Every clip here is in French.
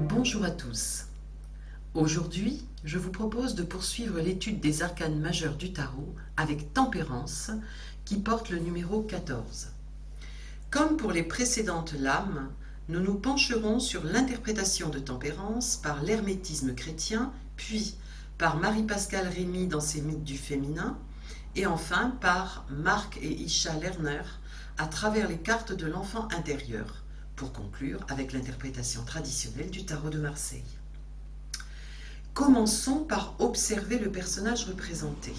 Bonjour à tous. Aujourd'hui, je vous propose de poursuivre l'étude des arcanes majeurs du tarot avec Tempérance, qui porte le numéro 14. Comme pour les précédentes lames, nous nous pencherons sur l'interprétation de Tempérance par l'hermétisme chrétien, puis par Marie-Pascale Rémy dans ses mythes du féminin, et enfin par Marc et Isha Lerner à travers les cartes de l'enfant intérieur, pour conclure avec l'interprétation traditionnelle du tarot de Marseille. Commençons par observer le personnage représenté.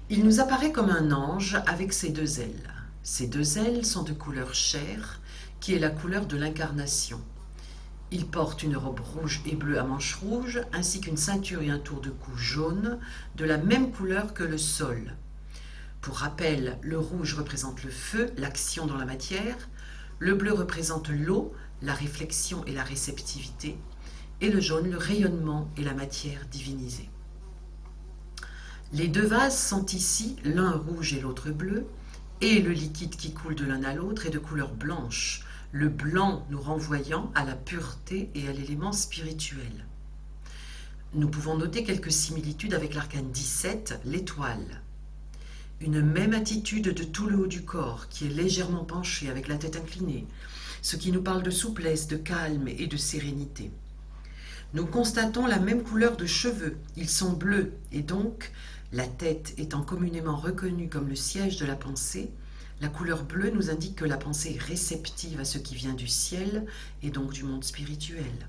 Il nous apparaît comme un ange avec ses deux ailes. Ces deux ailes sont de couleur chair, qui est la couleur de l'incarnation. Il porte une robe rouge et bleue à manches rouges, ainsi qu'une ceinture et un tour de cou jaune, de la même couleur que le sol. Pour rappel, le rouge représente le feu, l'action dans la matière, le bleu représente l'eau, la réflexion et la réceptivité, et le jaune, le rayonnement et la matière divinisée. Les deux vases sont ici, l'un rouge et l'autre bleu, et le liquide qui coule de l'un à l'autre est de couleur blanche, le blanc nous renvoyant à la pureté et à l'élément spirituel. Nous pouvons noter quelques similitudes avec l'arcane 17, l'étoile. Une même attitude de tout le haut du corps qui est légèrement penché avec la tête inclinée, ce qui nous parle de souplesse, de calme et de sérénité. Nous constatons la même couleur de cheveux, ils sont bleus et donc, la tête étant communément reconnue comme le siège de la pensée, la couleur bleue nous indique que la pensée est réceptive à ce qui vient du ciel et donc du monde spirituel.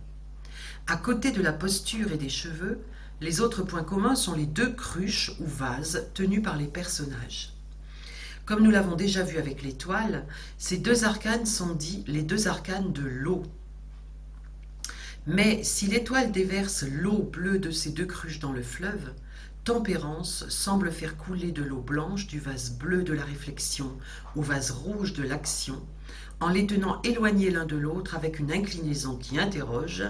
À côté de la posture et des cheveux, les autres points communs sont les deux cruches ou vases tenus par les personnages. Comme nous l'avons déjà vu avec l'étoile, ces deux arcanes sont dits les deux arcanes de l'eau. Mais si l'étoile déverse l'eau bleue de ces deux cruches dans le fleuve, Tempérance semble faire couler de l'eau blanche du vase bleu de la réflexion au vase rouge de l'action, en les tenant éloignés l'un de l'autre avec une inclinaison qui interroge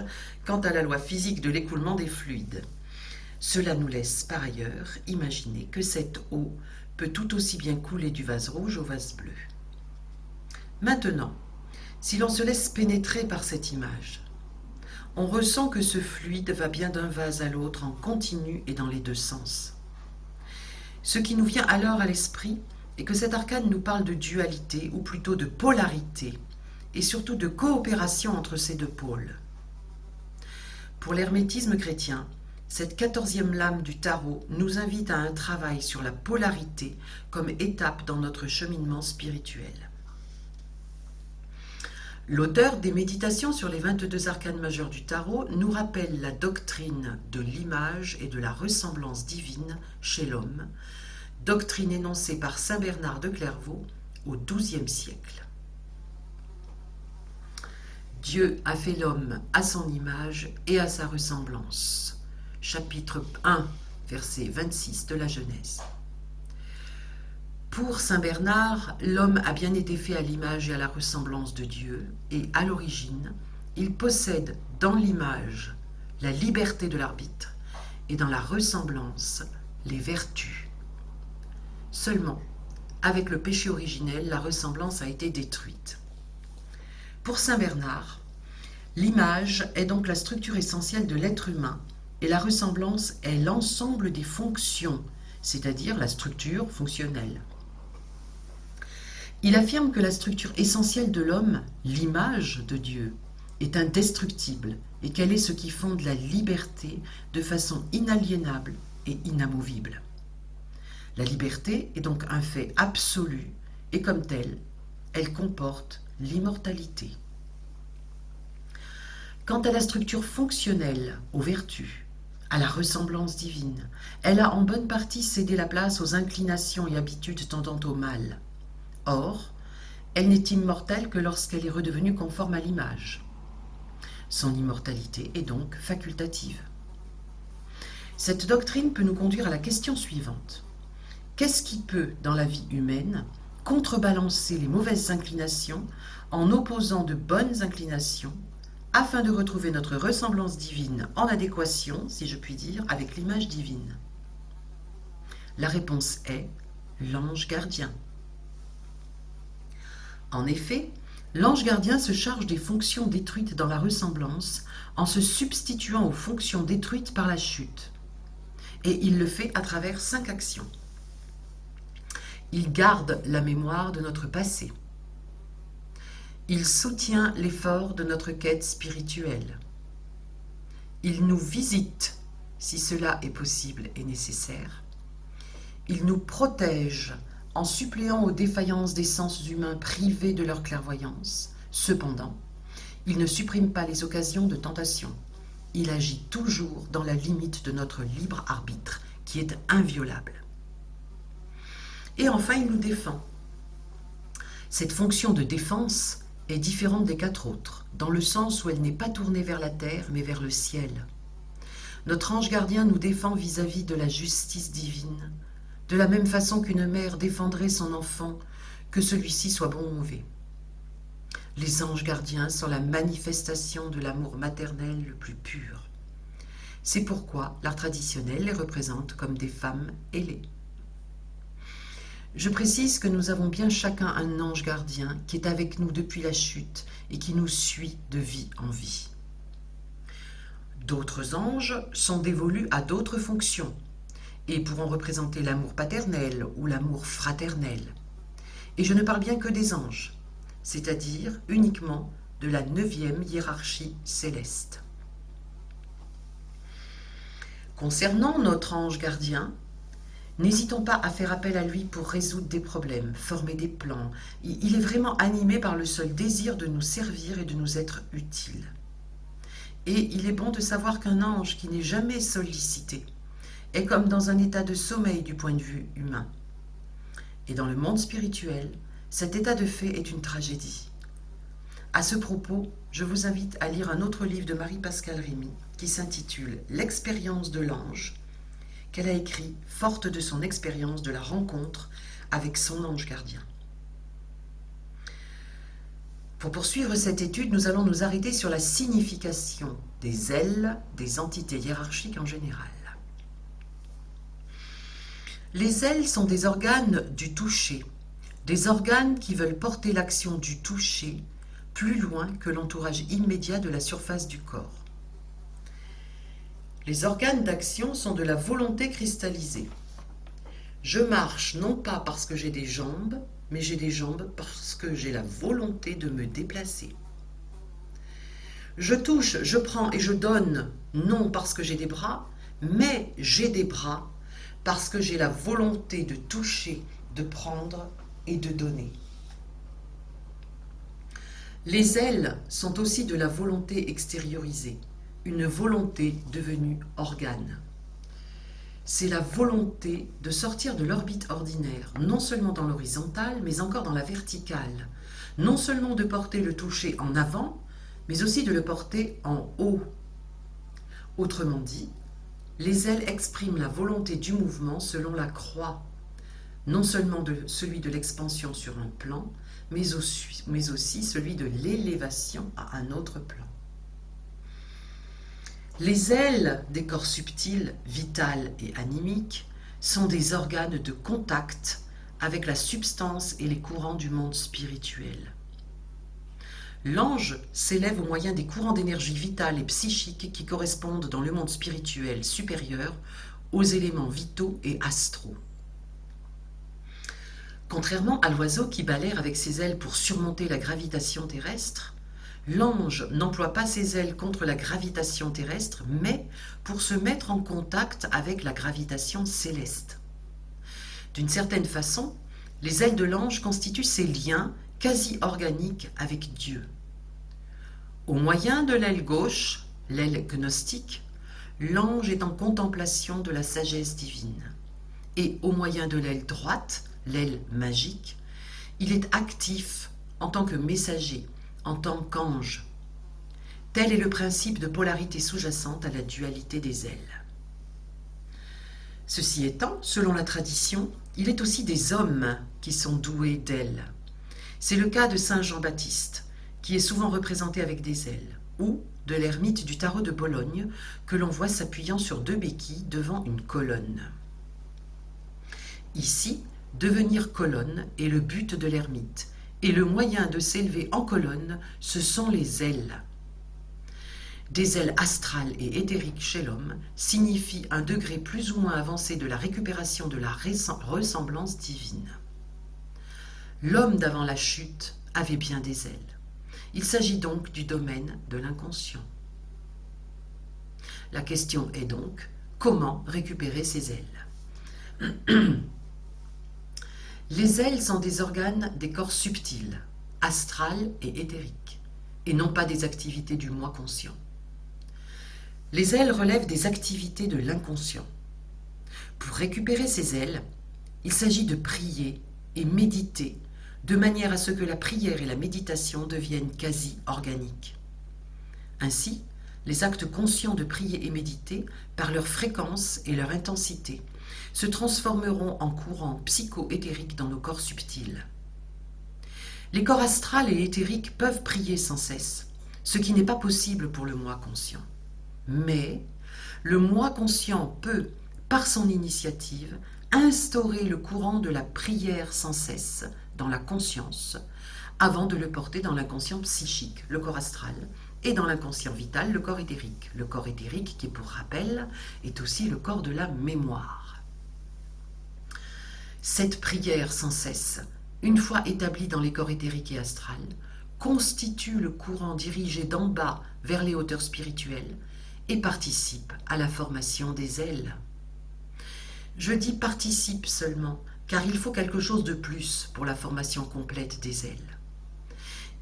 quant à la loi physique de l'écoulement des fluides. Cela nous laisse par ailleurs imaginer que cette eau peut tout aussi bien couler du vase rouge au vase bleu. Maintenant, si l'on se laisse pénétrer par cette image, on ressent que ce fluide va bien d'un vase à l'autre en continu et dans les deux sens. Ce qui nous vient alors à l'esprit est que cet arcane nous parle de dualité, ou plutôt de polarité, et surtout de coopération entre ces deux pôles. Pour l'hermétisme chrétien, cette 14e lame du tarot nous invite à un travail sur la polarité comme étape dans notre cheminement spirituel. L'auteur des Méditations sur les 22 arcanes majeurs du tarot nous rappelle la doctrine de l'image et de la ressemblance divine chez l'homme, doctrine énoncée par saint Bernard de Clairvaux au XIIe siècle. Dieu a fait l'homme à son image et à sa ressemblance. Chapitre 1, verset 26 de la Genèse. Pour saint Bernard, l'homme a bien été fait à l'image et à la ressemblance de Dieu, et à l'origine, il possède dans l'image la liberté de l'arbitre, et dans la ressemblance les vertus. Seulement, avec le péché originel, la ressemblance a été détruite. Pour saint Bernard, l'image est donc la structure essentielle de l'être humain, et la ressemblance est l'ensemble des fonctions, c'est-à-dire la structure fonctionnelle. Il affirme que la structure essentielle de l'homme, l'image de Dieu, est indestructible et qu'elle est ce qui fonde la liberté de façon inaliénable et inamovible. La liberté est donc un fait absolu et comme telle, elle comporte l'immortalité. Quant à la structure fonctionnelle, aux vertus, à la ressemblance divine, elle a en bonne partie cédé la place aux inclinations et habitudes tendant au mal. Or, elle n'est immortelle que lorsqu'elle est redevenue conforme à l'image. Son immortalité est donc facultative. Cette doctrine peut nous conduire à la question suivante. Qu'est-ce qui peut, dans la vie humaine, contrebalancer les mauvaises inclinations en opposant de bonnes inclinations afin de retrouver notre ressemblance divine en adéquation, si je puis dire, avec l'image divine? La réponse est l'ange gardien. En effet, L'ange gardien se charge des fonctions détruites dans la ressemblance en se substituant aux fonctions détruites par la chute. Et il le fait à travers 5 actions. Il garde la mémoire de notre passé. Il soutient l'effort de notre quête spirituelle. Il nous visite si cela est possible et nécessaire. Il nous protège en suppléant aux défaillances des sens humains privés de leur clairvoyance. Cependant, il ne supprime pas les occasions de tentation. Il agit toujours dans la limite de notre libre arbitre, qui est inviolable. Et enfin, il nous défend. Cette fonction de défense est différente des 4 autres, dans le sens où elle n'est pas tournée vers la terre, mais vers le ciel. Notre ange gardien nous défend vis-à-vis de la justice divine, de la même façon qu'une mère défendrait son enfant, que celui-ci soit bon ou mauvais. Les anges gardiens sont la manifestation de l'amour maternel le plus pur. C'est pourquoi l'art traditionnel les représente comme des femmes ailées. Je précise que nous avons bien chacun un ange gardien qui est avec nous depuis la chute et qui nous suit de vie en vie. D'autres anges sont dévolus à d'autres fonctions et pourront représenter l'amour paternel ou l'amour fraternel. Et je ne parle bien que des anges, c'est-à-dire uniquement de la 9e hiérarchie céleste. Concernant notre ange gardien, n'hésitons pas à faire appel à lui pour résoudre des problèmes, former des plans. Il est vraiment animé par le seul désir de nous servir et de nous être utile. Et il est bon de savoir qu'un ange qui n'est jamais sollicité est comme dans un état de sommeil du point de vue humain. Et dans le monde spirituel, cet état de fait est une tragédie. À ce propos, je vous invite à lire un autre livre de Marie-Pascale Rémy qui s'intitule « L'expérience de l'ange » qu'elle a écrit forte de son expérience de la rencontre avec son ange gardien. Pour poursuivre cette étude, nous allons nous arrêter sur la signification des ailes des entités hiérarchiques en général. Les ailes sont des organes du toucher, des organes qui veulent porter l'action du toucher plus loin que l'entourage immédiat de la surface du corps. Les organes d'action sont de la volonté cristallisée. Je marche non pas parce que j'ai des jambes, mais j'ai des jambes parce que j'ai la volonté de me déplacer. Je touche, je prends et je donne, non parce que j'ai des bras, mais j'ai des bras parce que j'ai la volonté de toucher, de prendre et de donner. Les ailes sont aussi de la volonté extériorisée, une volonté devenue organe. C'est la volonté de sortir de l'orbite ordinaire, non seulement dans l'horizontale, mais encore dans la verticale. Non seulement de porter le toucher en avant, mais aussi de le porter en haut. Autrement dit, les ailes expriment la volonté du mouvement selon la croix, non seulement celui de l'expansion sur un plan, mais aussi celui de l'élévation à un autre plan. Les ailes des corps subtils, vital et animiques, sont des organes de contact avec la substance et les courants du monde spirituel. L'ange s'élève au moyen des courants d'énergie vitale et psychique qui correspondent dans le monde spirituel supérieur aux éléments vitaux et astraux. Contrairement à l'oiseau qui bat l'air avec ses ailes pour surmonter la gravitation terrestre, l'ange n'emploie pas ses ailes contre la gravitation terrestre, mais pour se mettre en contact avec la gravitation céleste. D'une certaine façon, les ailes de l'ange constituent ces liens quasi organiques avec Dieu. Au moyen de l'aile gauche, l'aile gnostique, l'ange est en contemplation de la sagesse divine. Et au moyen de l'aile droite, l'aile magique, il est actif en tant que messager, en tant qu'ange. Tel est le principe de polarité sous-jacente à la dualité des ailes. Ceci étant, selon la tradition, il est aussi des hommes qui sont doués d'ailes. C'est le cas de saint Jean-Baptiste, qui est souvent représenté avec des ailes, ou de l'ermite du tarot de Bologne, que l'on voit s'appuyant sur 2 béquilles devant une colonne. Ici, devenir colonne est le but de l'ermite, et le moyen de s'élever en colonne, ce sont les ailes. Des ailes astrales et éthériques chez l'homme signifient un degré plus ou moins avancé de la récupération de la ressemblance divine. L'homme d'avant la chute avait bien des ailes. Il s'agit donc du domaine de l'inconscient. La question est donc, comment récupérer ces ailes? Les ailes sont des organes des corps subtils, astral et éthériques, et non pas des activités du moi conscient. Les ailes relèvent des activités de l'inconscient. Pour récupérer ces ailes, il s'agit de prier et méditer de manière à ce que la prière et la méditation deviennent quasi organiques. Ainsi, les actes conscients de prier et méditer, par leur fréquence et leur intensité, se transformeront en courants psycho-éthériques dans nos corps subtils. Les corps astral et éthériques peuvent prier sans cesse, ce qui n'est pas possible pour le moi conscient. Mais le moi conscient peut, par son initiative, instaurer le courant de la prière sans cesse dans la conscience, avant de le porter dans l'inconscient psychique, le corps astral, et dans l'inconscient vital, le corps éthérique. Le corps éthérique, qui pour rappel, est aussi le corps de la mémoire. Cette prière sans cesse, une fois établie dans les corps éthériques et astrales, constitue le courant dirigé d'en bas vers les hauteurs spirituelles et participe à la formation des ailes. Je dis participe seulement, car il faut quelque chose de plus pour la formation complète des ailes.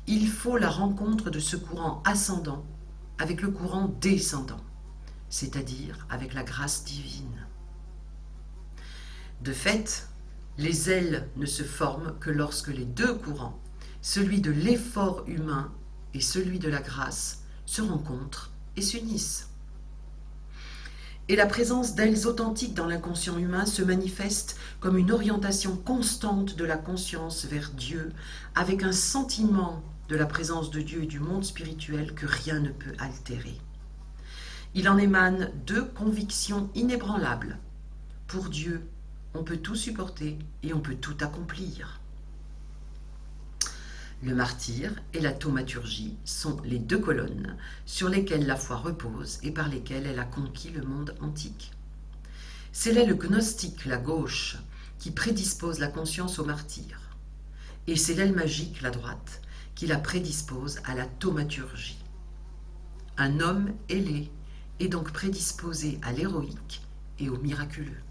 Il faut la rencontre de ce courant ascendant avec le courant descendant, c'est-à-dire avec la grâce divine. De fait, les ailes ne se forment que lorsque les deux courants, celui de l'effort humain et celui de la grâce, se rencontrent et s'unissent. Et la présence d'ailes authentiques dans l'inconscient humain se manifeste comme une orientation constante de la conscience vers Dieu, avec un sentiment de la présence de Dieu et du monde spirituel que rien ne peut altérer. Il en émane deux convictions inébranlables. Pour Dieu, on peut tout supporter et on peut tout accomplir. Le martyre et la thaumaturgie sont les deux colonnes sur lesquelles la foi repose et par lesquelles elle a conquis le monde antique. C'est là le gnostique, la gauche, qui prédispose la conscience au martyr. Et c'est l'aile magique, la droite, qui la prédispose à la thaumaturgie. Un homme ailé est donc prédisposé à l'héroïque et au miraculeux.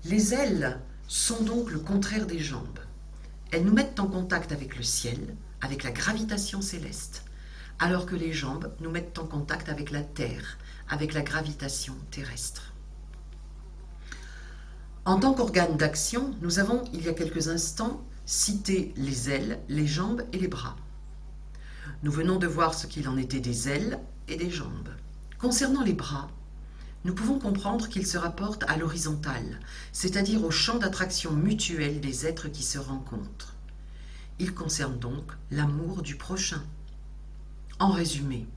Les ailes sont donc le contraire des jambes. Elles nous mettent en contact avec le ciel, avec la gravitation céleste, alors que les jambes nous mettent en contact avec la terre, avec la gravitation terrestre. En tant qu'organe d'action, nous avons, il y a quelques instants, cité les ailes, les jambes et les bras. Nous venons de voir ce qu'il en était des ailes et des jambes. Concernant les bras, nous pouvons comprendre qu'ils se rapportent à l'horizontale, c'est-à-dire au champ d'attraction mutuel des êtres qui se rencontrent. Ils concernent donc l'amour du prochain. En résumé,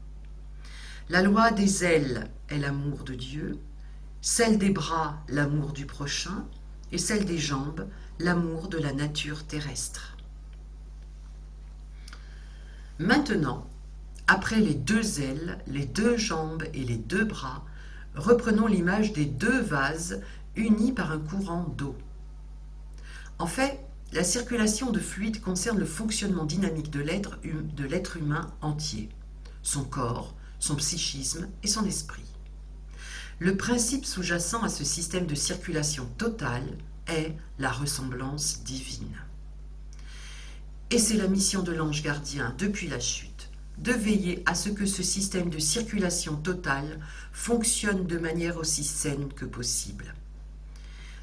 la loi des ailes est l'amour de Dieu, celle des bras, l'amour du prochain, et celle des jambes, l'amour de la nature terrestre. Maintenant, après les deux ailes, les deux jambes et les deux bras, reprenons l'image des deux vases unis par un courant d'eau. En fait, la circulation de fluide concerne le fonctionnement dynamique de l'être humain entier, son corps, son psychisme et son esprit. Le principe sous-jacent à ce système de circulation totale est la ressemblance divine. Et c'est la mission de l'ange gardien depuis la chute, de veiller à ce que ce système de circulation totale fonctionne de manière aussi saine que possible.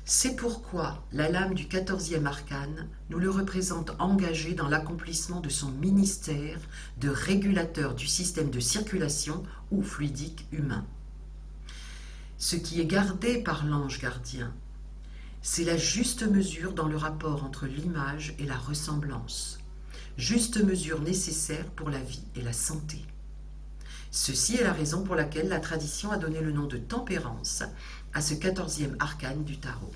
C'est pourquoi la lame du 14e arcane nous le représente engagé dans l'accomplissement de son ministère de régulateur du système de circulation ou fluidique humain. Ce qui est gardé par l'ange gardien, c'est la juste mesure dans le rapport entre l'image et la ressemblance, juste mesure nécessaire pour la vie et la santé. Ceci est la raison pour laquelle la tradition a donné le nom de tempérance à ce 14e arcane du tarot.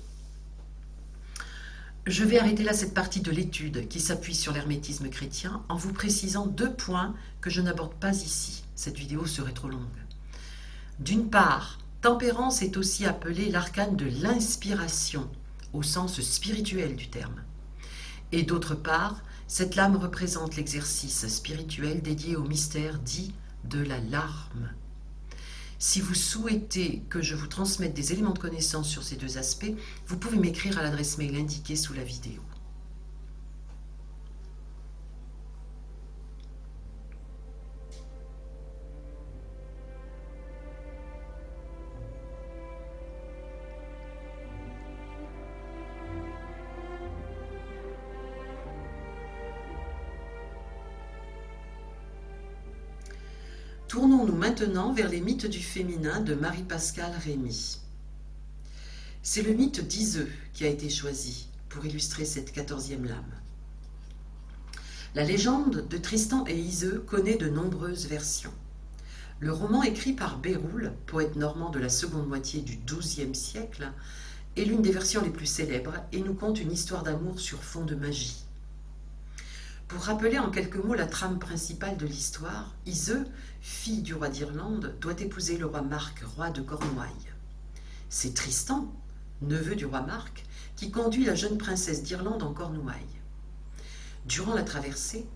Je vais arrêter là cette partie de l'étude qui s'appuie sur l'hermétisme chrétien en vous précisant 2 points que je n'aborde pas ici. Cette vidéo serait trop longue. D'une part, tempérance est aussi appelée l'arcane de l'inspiration, au sens spirituel du terme. Et d'autre part, cette lame représente l'exercice spirituel dédié au mystère dit de la larme. Si vous souhaitez que je vous transmette des éléments de connaissance sur ces 2 aspects, vous pouvez m'écrire à l'adresse mail indiquée sous la vidéo. Tournons-nous maintenant vers les mythes du féminin de Marie-Pascale Rémy. C'est le mythe d'Iseux qui a été choisi pour illustrer cette 14e lame. La légende de Tristan et Iseux connaît de nombreuses versions. Le roman écrit par Béroul, poète normand de la seconde moitié du XIIe siècle, est l'une des versions les plus célèbres et nous conte une histoire d'amour sur fond de magie. Pour rappeler en quelques mots la trame principale de l'histoire, Iseux, fille du roi d'Irlande, doit épouser le roi Marc, roi de Cornouailles. C'est Tristan, neveu du roi Marc, qui conduit la jeune princesse d'Irlande en Cornouailles. Durant la traversée,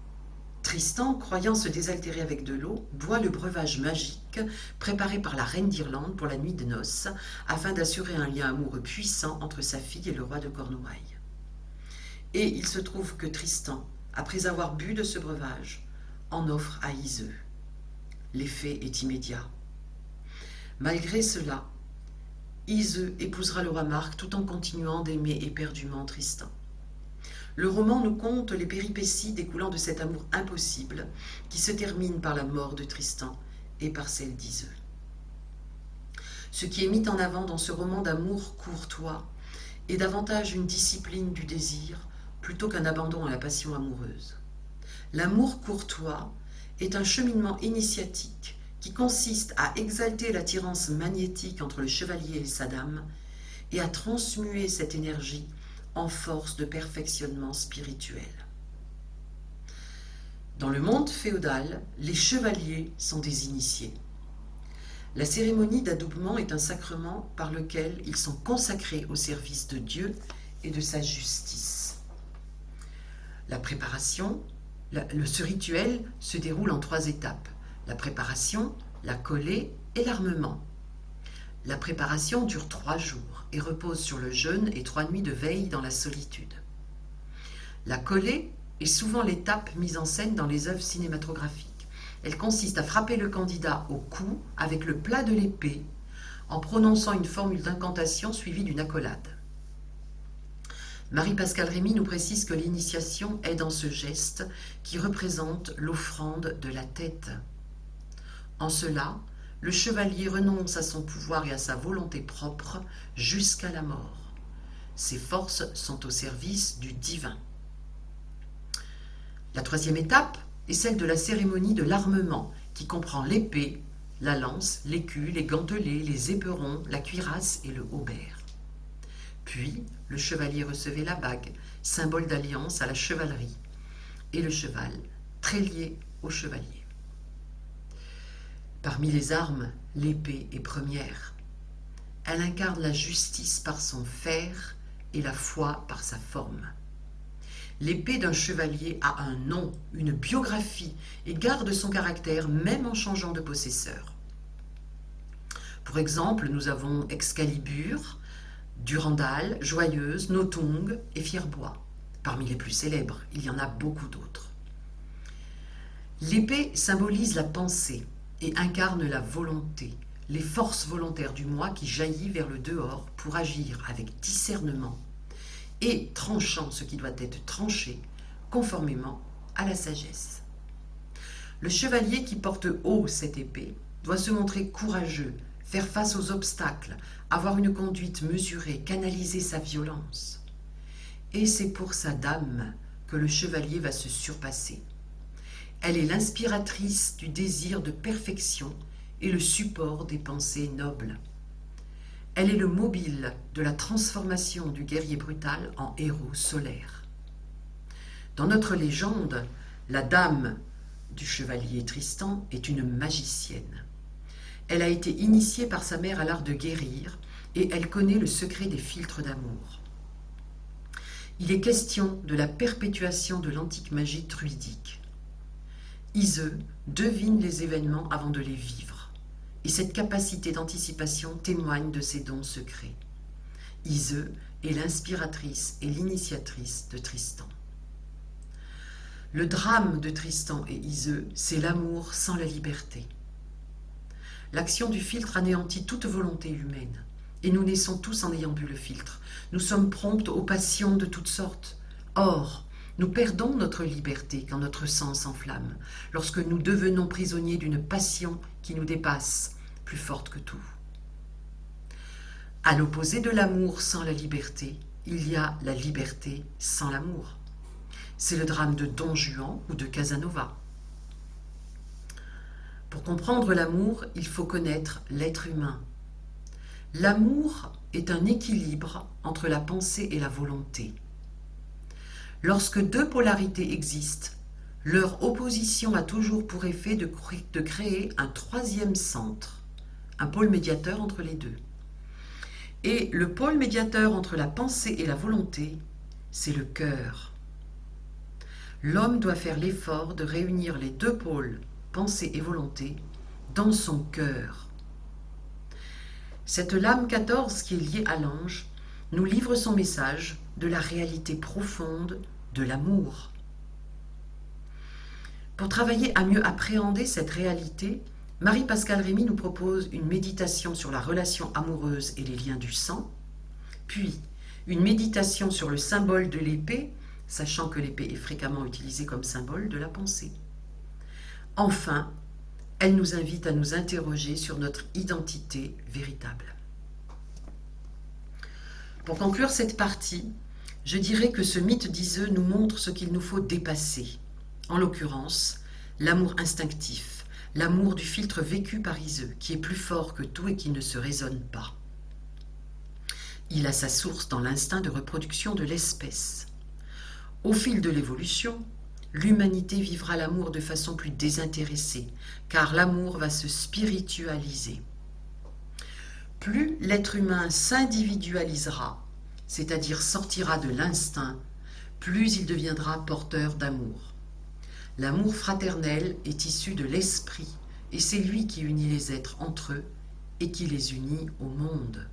Tristan, croyant se désaltérer avec de l'eau, boit le breuvage magique préparé par la reine d'Irlande pour la nuit de noces, afin d'assurer un lien amoureux puissant entre sa fille et le roi de Cornouailles. Et il se trouve que Tristan, après avoir bu de ce breuvage, en offre à Iseux. L'effet est immédiat. Malgré cela, Iseux épousera le roi Marc tout en continuant d'aimer éperdument Tristan. Le roman nous conte les péripéties découlant de cet amour impossible qui se termine par la mort de Tristan et par celle d'Iseux. Ce qui est mis en avant dans ce roman d'amour courtois est davantage une discipline du désir plutôt qu'un abandon à la passion amoureuse. L'amour courtois est un cheminement initiatique qui consiste à exalter l'attirance magnétique entre le chevalier et sa dame et à transmuer cette énergie en force de perfectionnement spirituel. Dans le monde féodal, les chevaliers sont des initiés. La cérémonie d'adoubement est un sacrement par lequel ils sont consacrés au service de Dieu et de sa justice. La préparation, ce rituel se déroule en 3 étapes. La préparation, la collée et l'armement. La préparation dure 3 jours et repose sur le jeûne et 3 nuits de veille dans la solitude. La collée est souvent l'étape mise en scène dans les œuvres cinématographiques. Elle consiste à frapper le candidat au cou avec le plat de l'épée en prononçant une formule d'incantation suivie d'une accolade. Marie-Pascale Rémy nous précise que l'initiation est dans ce geste qui représente l'offrande de la tête. En cela, le chevalier renonce à son pouvoir et à sa volonté propre jusqu'à la mort. Ses forces sont au service du divin. La 3e étape est celle de la cérémonie de l'armement qui comprend l'épée, la lance, l'écu, les gantelets, les éperons, la cuirasse et le haubert. Puis, le chevalier recevait la bague, symbole d'alliance à la chevalerie, et le cheval, très lié au chevalier. Parmi les armes, l'épée est première. Elle incarne la justice par son fer et la foi par sa forme. L'épée d'un chevalier a un nom, une biographie, et garde son caractère même en changeant de possesseur. Pour exemple, nous avons Excalibur, Durandal, Joyeuse, Nothung et Fierbois. Parmi les plus célèbres, il y en a beaucoup d'autres. L'épée symbolise la pensée et incarne la volonté, les forces volontaires du moi qui jaillit vers le dehors pour agir avec discernement et tranchant ce qui doit être tranché conformément à la sagesse. Le chevalier qui porte haut cette épée doit se montrer courageux, faire face aux obstacles, avoir une conduite mesurée, canaliser sa violence. Et c'est pour sa dame que le chevalier va se surpasser. Elle est l'inspiratrice du désir de perfection et le support des pensées nobles. Elle est le mobile de la transformation du guerrier brutal en héros solaire. Dans notre légende, la dame du chevalier Tristan est une magicienne. Elle a été initiée par sa mère à l'art de guérir et elle connaît le secret des filtres d'amour. Il est question de la perpétuation de l'antique magie druidique. Iseux devine les événements avant de les vivre, et cette capacité d'anticipation témoigne de ses dons secrets. Iseux est l'inspiratrice et l'initiatrice de Tristan. Le drame de Tristan et Iseux, c'est l'amour sans la liberté. L'action du filtre anéantit toute volonté humaine, et nous naissons tous en ayant bu le filtre. Nous sommes prompts aux passions de toutes sortes. Or, nous perdons notre liberté quand notre sang s'enflamme, lorsque nous devenons prisonniers d'une passion qui nous dépasse, plus forte que tout. À l'opposé de l'amour sans la liberté, il y a la liberté sans l'amour. C'est le drame de Don Juan ou de Casanova. Pour comprendre l'amour, il faut connaître l'être humain. L'amour est un équilibre entre la pensée et la volonté. Lorsque deux polarités existent, leur opposition a toujours pour effet de créer un troisième centre, un pôle médiateur entre les deux. Et le pôle médiateur entre la pensée et la volonté, c'est le cœur. L'homme doit faire l'effort de réunir les deux pôles, pensée et volonté, dans son cœur. Cette lame 14 qui est liée à l'ange nous livre son message de la réalité profonde de l'amour. Pour travailler à mieux appréhender cette réalité, Marie-Pascale Rémy nous propose une méditation sur la relation amoureuse et les liens du sang, puis une méditation sur le symbole de l'épée, sachant que l'épée est fréquemment utilisée comme symbole de la pensée. Enfin, elle nous invite à nous interroger sur notre identité véritable. Pour conclure cette partie, je dirais que ce mythe d'Iseux nous montre ce qu'il nous faut dépasser. En l'occurrence, l'amour instinctif, l'amour du filtre vécu par Iseux, qui est plus fort que tout et qui ne se raisonne pas. Il a sa source dans l'instinct de reproduction de l'espèce. Au fil de l'évolution, l'humanité vivra l'amour de façon plus désintéressée, car l'amour va se spiritualiser. Plus l'être humain s'individualisera, c'est-à-dire sortira de l'instinct, plus il deviendra porteur d'amour. L'amour fraternel est issu de l'esprit, et c'est lui qui unit les êtres entre eux et qui les unit au monde.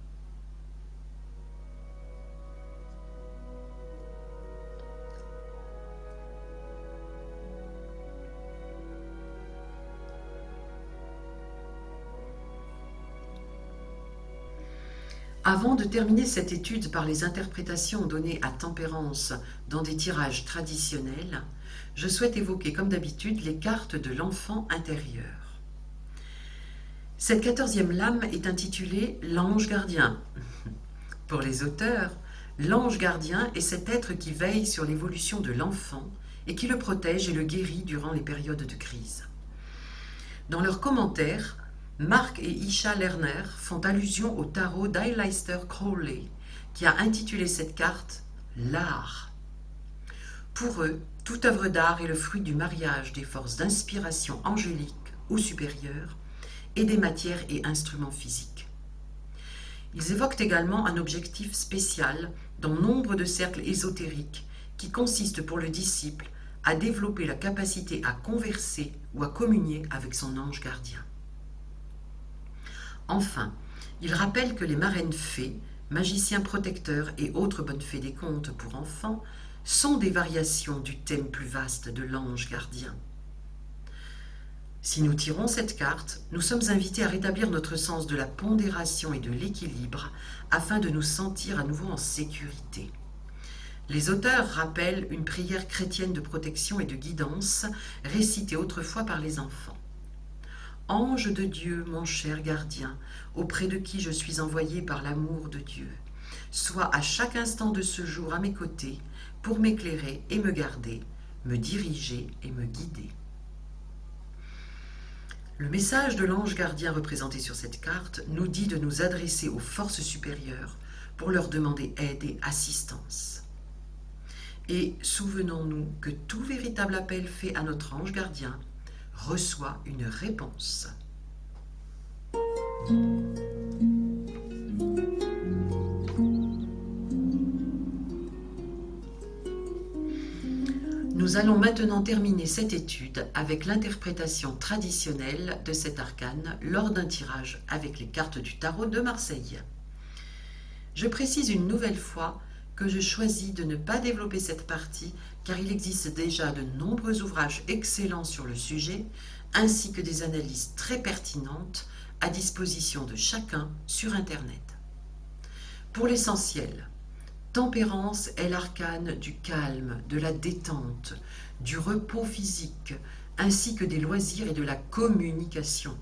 Avant de terminer cette étude par les interprétations données à Tempérance dans des tirages traditionnels, je souhaite évoquer comme d'habitude les cartes de l'enfant intérieur. Cette 14e lame est intitulée « L'ange gardien ». Pour les auteurs, l'ange gardien est cet être qui veille sur l'évolution de l'enfant et qui le protège et le guérit durant les périodes de crise. Dans leurs commentaires, Mark et Isha Lerner font allusion au tarot d'Aleister Crowley, qui a intitulé cette carte « L'art ». Pour eux, toute œuvre d'art est le fruit du mariage des forces d'inspiration angélique ou supérieure et des matières et instruments physiques. Ils évoquent également un objectif spécial dans nombre de cercles ésotériques qui consiste pour le disciple à développer la capacité à converser ou à communier avec son ange gardien. Enfin, il rappelle que les marraines fées, magiciens protecteurs et autres bonnes fées des contes pour enfants sont des variations du thème plus vaste de l'ange gardien. Si nous tirons cette carte, nous sommes invités à rétablir notre sens de la pondération et de l'équilibre afin de nous sentir à nouveau en sécurité. Les auteurs rappellent une prière chrétienne de protection et de guidance récitée autrefois par les enfants. Ange de Dieu, mon cher gardien, auprès de qui je suis envoyé par l'amour de Dieu, sois à chaque instant de ce jour à mes côtés pour m'éclairer et me garder, me diriger et me guider. Le message de l'ange gardien représenté sur cette carte nous dit de nous adresser aux forces supérieures pour leur demander aide et assistance. Et souvenons-nous que tout véritable appel fait à notre ange gardien reçoit une réponse. Nous allons maintenant terminer cette étude avec l'interprétation traditionnelle de cet arcane lors d'un tirage avec les cartes du tarot de Marseille. Je précise une nouvelle fois que je choisis de ne pas développer cette partie car il existe déjà de nombreux ouvrages excellents sur le sujet ainsi que des analyses très pertinentes à disposition de chacun sur Internet. Pour l'essentiel, Tempérance est l'arcane du calme, de la détente, du repos physique, ainsi que des loisirs et de la communication.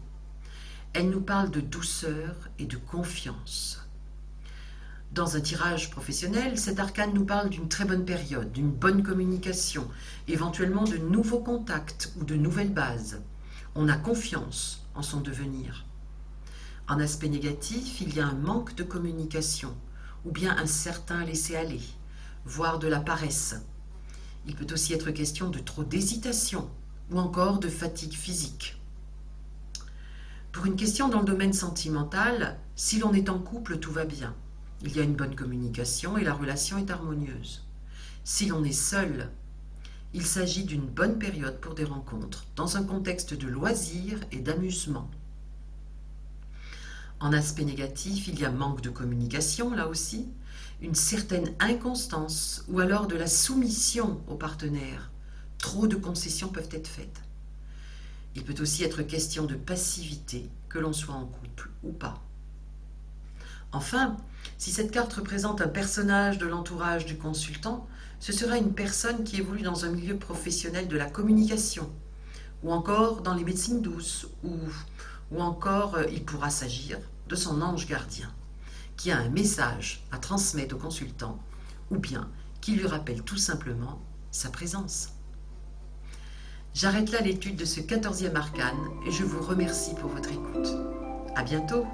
Elle nous parle de douceur et de confiance. Dans un tirage professionnel, cet arcane nous parle d'une très bonne période, d'une bonne communication, éventuellement de nouveaux contacts ou de nouvelles bases. On a confiance en son devenir. En aspect négatif, il y a un manque de communication, ou bien un certain laisser-aller, voire de la paresse. Il peut aussi être question de trop d'hésitation, ou encore de fatigue physique. Pour une question dans le domaine sentimental, si l'on est en couple, tout va bien. Il y a une bonne communication et la relation est harmonieuse. Si l'on est seul, il s'agit d'une bonne période pour des rencontres, dans un contexte de loisirs et d'amusement. En aspect négatif, il y a manque de communication, là aussi, une certaine inconstance ou alors de la soumission au partenaire. Trop de concessions peuvent être faites. Il peut aussi être question de passivité, que l'on soit en couple ou pas. Enfin, si cette carte représente un personnage de l'entourage du consultant, ce sera une personne qui évolue dans un milieu professionnel de la communication, ou encore dans les médecines douces, ou encore il pourra s'agir de son ange gardien, qui a un message à transmettre au consultant, ou bien qui lui rappelle tout simplement sa présence. J'arrête là l'étude de ce 14e arcane et je vous remercie pour votre écoute. À bientôt!